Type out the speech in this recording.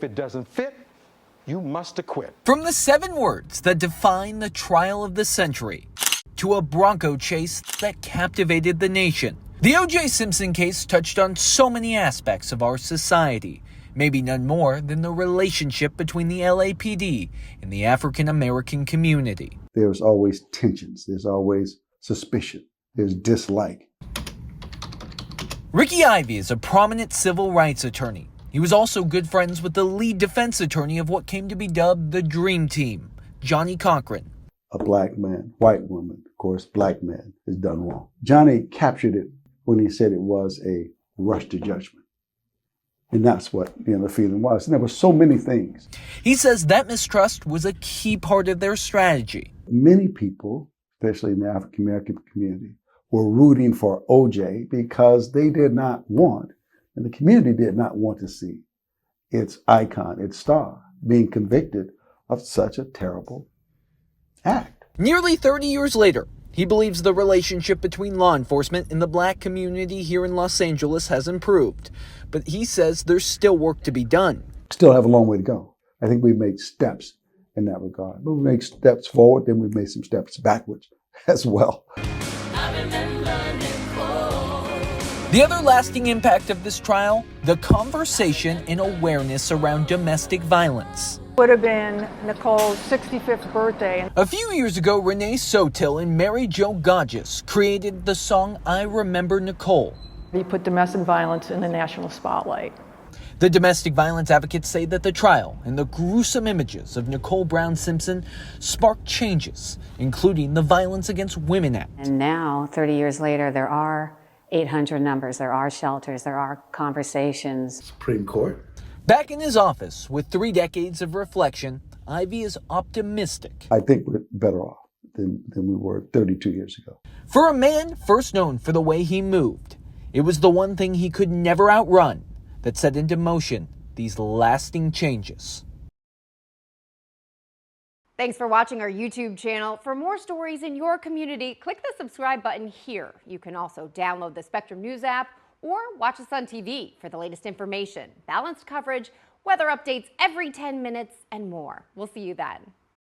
If it doesn't fit, you must acquit. From the 7 words that define the trial of the century to a Bronco chase that captivated the nation, the O.J. Simpson case touched on so many aspects of our society, maybe none more than the relationship between the LAPD and the African American community. There's always tensions, there's always suspicion, there's dislike. Ricky Ivey is a prominent civil rights attorney. He was also good friends with the lead defense attorney of what came to be dubbed the Dream Team, Johnny Cochran. A black man, white woman, of course, black man is done wrong. Johnny captured it when he said it was a rush to judgment. And that's what the feeling was. And there were so many things. He says that mistrust was a key part of their strategy. Many people, especially in the African American community, were rooting for OJ because they did not want, and the community did not want to see its icon, its star, being convicted of such a terrible act. Nearly 30 years later, he believes the relationship between law enforcement and the black community here in Los Angeles has improved. But he says there's still work to be done. Still have a long way to go. I think we've made steps in that regard. But we make steps forward, then we've made some steps backwards as well. The other lasting impact of this trial, the conversation and awareness around domestic violence. Would have been Nicole's 65th birthday. A few years ago, Renee Sotil and Mary Jo Godges created the song I Remember Nicole. He put domestic violence in the national spotlight. The domestic violence advocates say that the trial and the gruesome images of Nicole Brown Simpson sparked changes, including the Violence Against Women Act. And now, 30 years later, there are 800 numbers, there are shelters, there are conversations. Supreme Court. Back in his office with 3 decades of reflection, Ivey is optimistic. I think we're better off than we were 32 years ago. For a man first known for the way he moved, it was the one thing he could never outrun that set into motion these lasting changes. Thanks for watching our YouTube channel. For more stories in your community, click the subscribe button here. You can also download the Spectrum News app or watch us on TV for the latest information, balanced coverage, weather updates every 10 minutes, and more. We'll see you then.